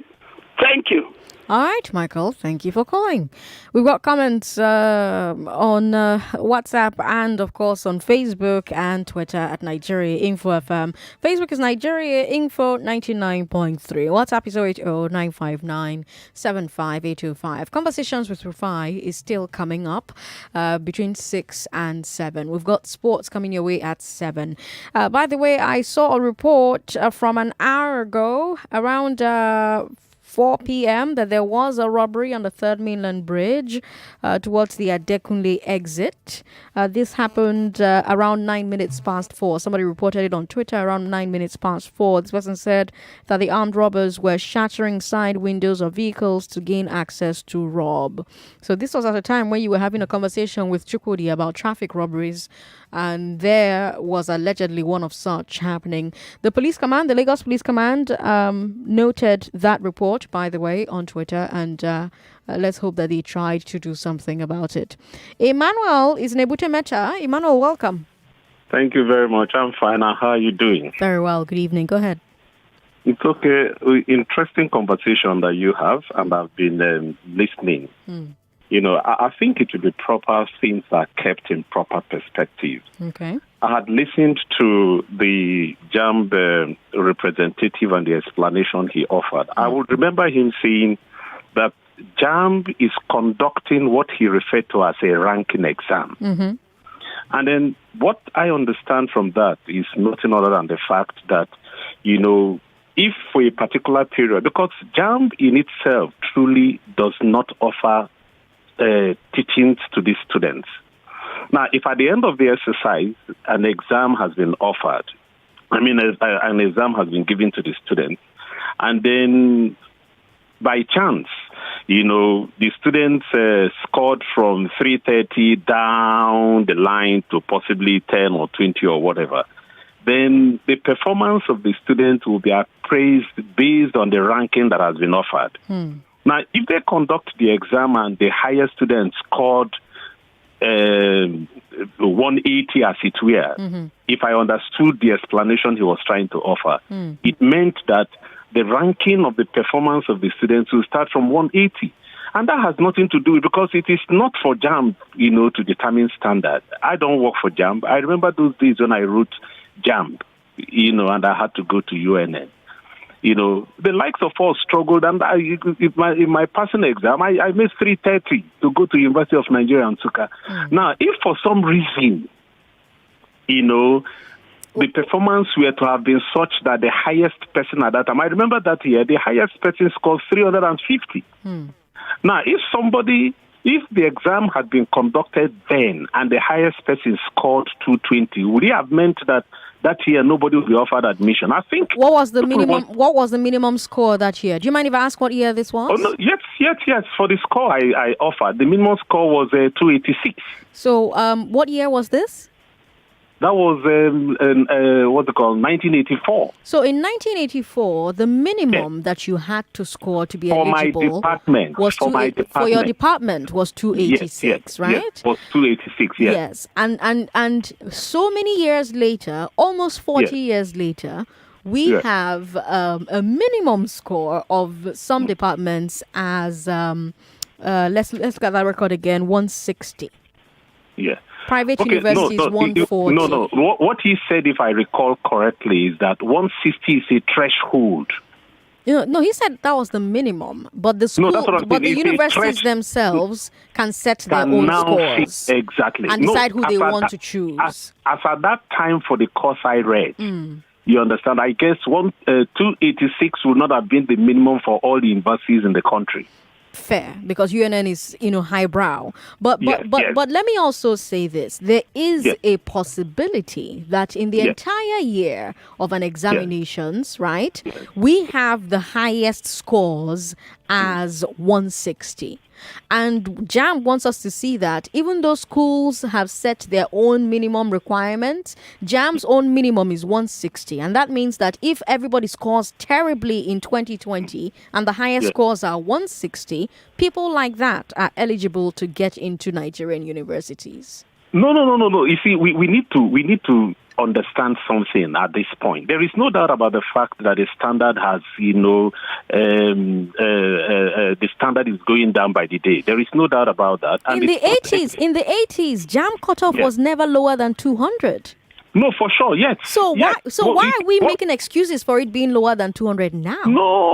Speaker 8: Thank you.
Speaker 1: All right, Michael, thank you for calling. We've got comments on WhatsApp and, of course, on Facebook and Twitter at Nigeria Info FM. Facebook is Nigeria Info 99.3. WhatsApp is 080-959-75825. Conversations with Rufai is still coming up between 6 and 7. We've got sports coming your way at 7. By the way, I saw a report from an hour ago around 4 p.m. that there was a robbery on the 3rd Mainland Bridge towards the Adekunle exit. This happened around 9 minutes past 4. Somebody reported it on Twitter around 9 minutes past 4. This person said that the armed robbers were shattering side windows of vehicles to gain access to rob. So this was at a time when you were having a conversation with Chukwudi about traffic robberies, and there was allegedly one of such happening. The Lagos Police Command, noted that report, by the way, on Twitter, and let's hope that they tried to do something about it. Emmanuel is in Ebute Meta. Emmanuel, welcome.
Speaker 9: Thank you very much. I'm fine. How are you doing?
Speaker 1: Very well. Good evening. Go ahead.
Speaker 9: It's okay. Interesting conversation that you have, and I've been listening. You know, I think it would be proper things are kept in proper perspective.
Speaker 1: Okay.
Speaker 9: I had listened to the JAMB representative and the explanation he offered. I would remember him saying that JAMB is conducting what he referred to as a ranking exam. And then what I understand from that is nothing other than the fact that, you know, if for a particular period, because JAMB in itself truly does not offer teachings to these students. Now, if at the end of the exercise, an exam has been offered, an exam has been given to the students, and then by chance, you know, the students scored from 330 down the line to possibly 10 or 20 or whatever, then the performance of the students will be appraised based on the ranking that has been offered. Now, if they conduct the exam and the higher student scored 180 as it were, if I understood the explanation he was trying to offer, it meant that the ranking of the performance of the students will start from 180. And that has nothing to do, because it is not for JAMB, you know, to determine standard. I don't work for JAMB. I remember those days when I wrote JAMB, you know, and I had to go to UNN. You know, the likes of us struggled, and in my personal exam, I made 330 to go to University of Nigeria and Nsukka. Now, if for some reason, you know, the performance were to have been such that the highest person at that time, I remember that year, the highest person scored 350. Now, if the exam had been conducted then and the highest person scored 220, would it have meant that year nobody will be offered admission? I think. What was the
Speaker 1: minimum score that year? Do you mind if I ask what year this was?
Speaker 9: Oh, no, yes. For the score I offered, the minimum score was 286.
Speaker 1: So, what year was this?
Speaker 9: That was 1984.
Speaker 1: So in 1984, the minimum that you had to score to be eligible for your department was 286, right?
Speaker 9: Yes, was 286.
Speaker 1: Yes, and so many years later, almost 40 years later, we have a minimum score of some departments as let's look at that record again, 160.
Speaker 9: Yeah.
Speaker 1: Private universities, 140.
Speaker 9: No. What he said, if I recall correctly, is that 160 is a threshold.
Speaker 1: No, he said that was the minimum, but the school, the universities themselves can set their own scores
Speaker 9: exactly
Speaker 1: and decide who they want to choose.
Speaker 9: As at that time, for the course I read, you understand? I guess 286 would not have been the minimum for all the universities in the country.
Speaker 1: Fair, because UNN is, highbrow. But let me also say this. There is a possibility that in the entire year of an examinations, right, we have the highest scores as 160. And JAMB wants us to see that even though schools have set their own minimum requirements, JAMB's own minimum is 160. And that means that if everybody scores terribly in 2020 and the highest scores are 160, people like that are eligible to get into Nigerian universities.
Speaker 9: No. You see, we need to understand something at this point. There is no doubt about the fact that the standard has, the standard is going down by the day. There is no doubt about that. And
Speaker 1: in the 80s, JAMB cutoff was never lower than 200.
Speaker 9: No, for sure, yes.
Speaker 1: So
Speaker 9: yes.
Speaker 1: why are we making excuses for it being lower than 200 now?
Speaker 9: No.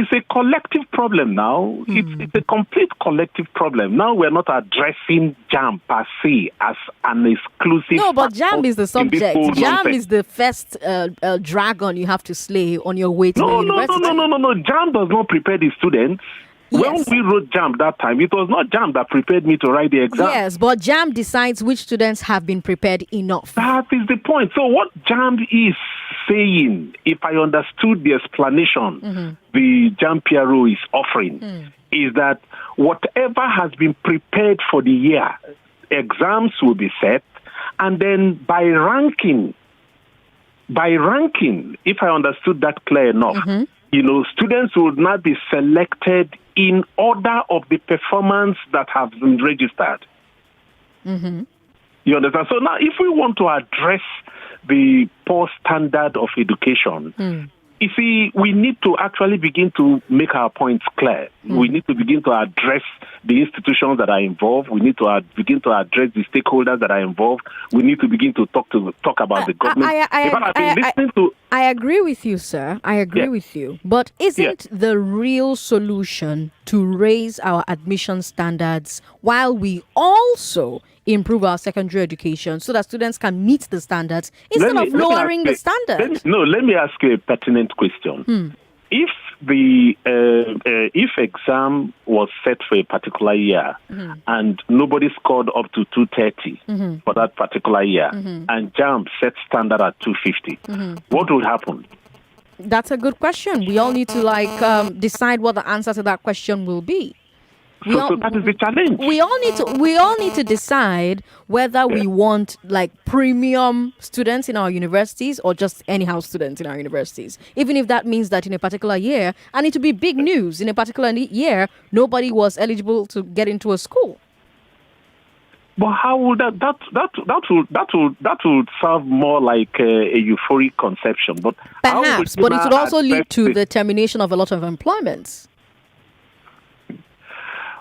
Speaker 9: It's a collective problem now. It's a complete collective problem. Now we're not addressing JAMB per se as an exclusive.
Speaker 1: No, but JAMB is the subject. JAMB
Speaker 9: nonsense.
Speaker 1: is the first dragon you have to slay on your way to the university.
Speaker 9: No. JAMB does not prepare the students.
Speaker 1: Yes.
Speaker 9: When we wrote JAMB that time, it was not JAMB that prepared me to write the exam.
Speaker 1: Yes, but JAMB decides which students have been prepared enough.
Speaker 9: That is the point. So what JAMB is saying, if I understood the explanation the JAMB PRO is offering, is that whatever has been prepared for the year, exams will be set, and then by ranking, if I understood that clear enough, students would not be selected in order of the performance that have been registered. You understand? So now, if we want to address the poor standard of education, you see, we need to actually begin to make our points clear. We need to begin to address the institutions that are involved. We need to begin to address the stakeholders that are involved. We need to begin to talk about the government.
Speaker 1: I agree with you, sir. I agree with you. But isn't the real solution to raise our admission standards while we also improve our secondary education so that students can meet the standards instead of lowering the standard?
Speaker 9: Let me ask you a pertinent question. If if exam was set for a particular year and nobody scored up to 230 for that particular year, and JAMB set standard at 250, what would happen?
Speaker 1: That's a good question. We all need to decide what the answer to that question will be.
Speaker 9: So that is the challenge.
Speaker 1: We all need to decide whether we want premium students in our universities or just anyhow students in our universities. Even if that means that in a particular year, and it will be big news, in a particular year, nobody was eligible to get into a school.
Speaker 9: But how would that would sound more like a euphoric conception? But
Speaker 1: perhaps, but it would also lead to the termination of a lot of employments.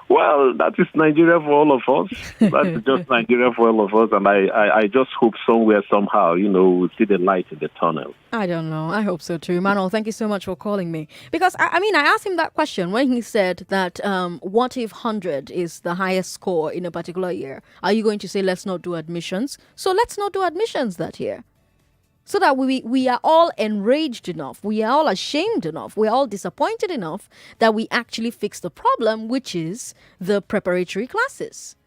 Speaker 9: Well, that is Nigeria for all of us. That's just Nigeria for all of us. And I just hope somewhere, somehow, we'll see the light in the tunnel.
Speaker 1: I don't know. I hope so too. Emmanuel, thank you so much for calling me. Because, I asked him that question when he said that what if 100 is the highest score in a particular year? Are you going to say, let's not do admissions? So let's not do admissions that year. So that we are all enraged enough, we are all ashamed enough, we are all disappointed enough that we actually fix the problem, which is the preparatory classes.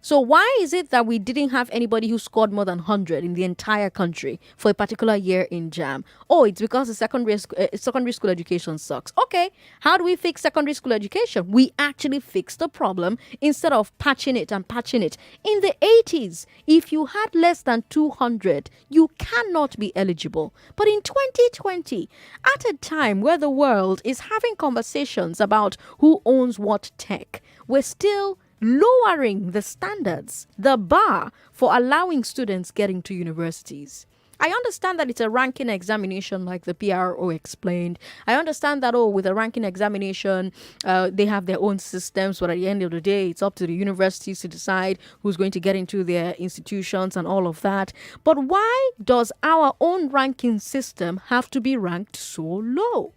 Speaker 1: So why is it that we didn't have anybody who scored more than 100 in the entire country for a particular year in JAMB? Oh, it's because the secondary school education sucks. Okay, how do we fix secondary school education? We actually fix the problem instead of patching it and patching it. In the 80s, if you had less than 200, you cannot be eligible. But in 2020, at a time where the world is having conversations about who owns what tech, we're still lowering the standards, the bar for allowing students getting to universities. I understand that it's a ranking examination like the PRO explained. I understand that, with a ranking examination, they have their own systems, but at the end of the day, it's up to the universities to decide who's going to get into their institutions and all of that. But why does our own ranking system have to be ranked so low?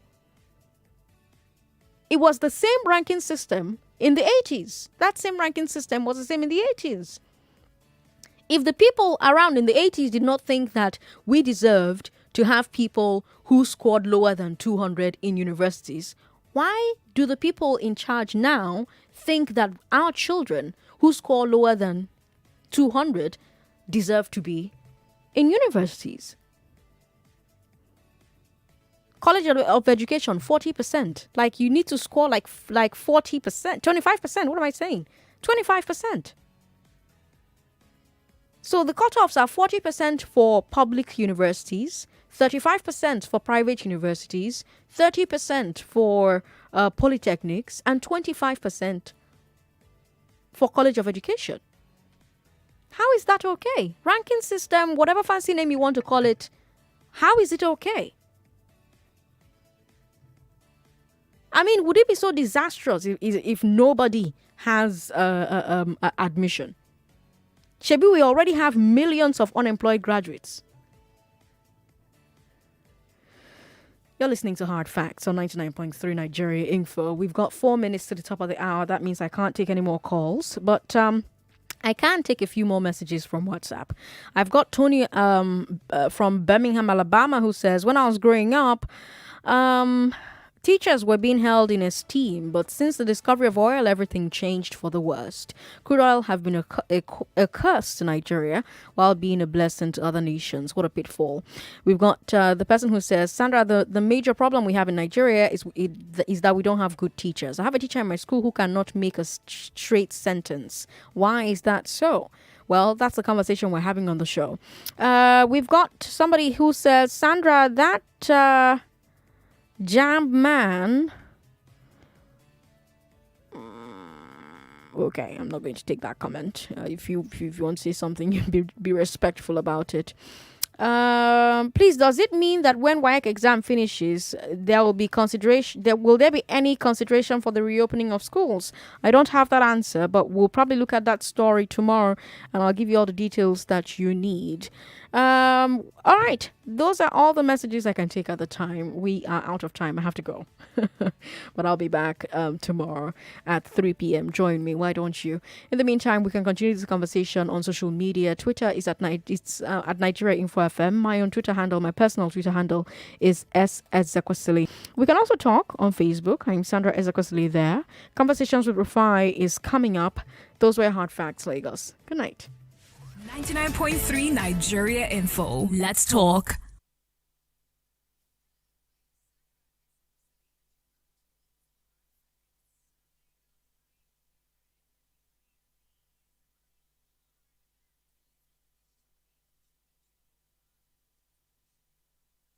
Speaker 1: It was the same ranking system in the 80s. That same ranking system was the same in the 80s. If the people around in the 80s did not think that we deserved to have people who scored lower than 200 in universities, why do the people in charge now think that our children who score lower than 200 deserve to be in universities? College of Education, 40%. You need to score like 40%, 25%. What am I saying? 25%. So the cutoffs are 40% for public universities, 35% for private universities, 30% for polytechnics, and 25% for College of Education. How is that okay? Ranking system, whatever fancy name you want to call it, how is it okay? Would it be so disastrous if nobody has admission? Shebi, we already have millions of unemployed graduates. You're listening to Hard Facts on 99.3 Nigeria Info. We've got 4 minutes to the top of the hour. That means I can't take any more calls. But I can take a few more messages from WhatsApp. I've got Tony from Birmingham, Alabama, who says, when I was growing up, teachers were being held in esteem, but since the discovery of oil, everything changed for the worst. Crude oil have been a curse to Nigeria while being a blessing to other nations. What a pitfall. We've got the person who says, Sandra, the major problem we have in Nigeria is that we don't have good teachers. I have a teacher in my school who cannot make a straight sentence. Why is that so? Well, that's the conversation we're having on the show. We've got somebody who says, Sandra, that JAMB man. Okay, I'm not going to take that comment. If you want to say something, be respectful about it. Please, does it mean that when WAEC exam finishes, there will be consideration? Will there be any consideration for the reopening of schools? I don't have that answer, but we'll probably look at that story tomorrow, and I'll give you all the details that you need. All right, those are all the messages I can take at the time. We are out of time. I have to go, but I'll be back tomorrow at 3 p.m. Join me. Why don't you? In the meantime, we can continue this conversation on social media. Twitter is at Nigeria Info FM. My own Twitter handle, my personal Twitter handle is Ezekwesili. We can also talk on Facebook. I'm Sandra Ezekwesili there. Conversations with Rufai is coming up. Those were Hard Facts, Lagos. Good night.
Speaker 10: 99.3 Nigeria Info. Let's talk.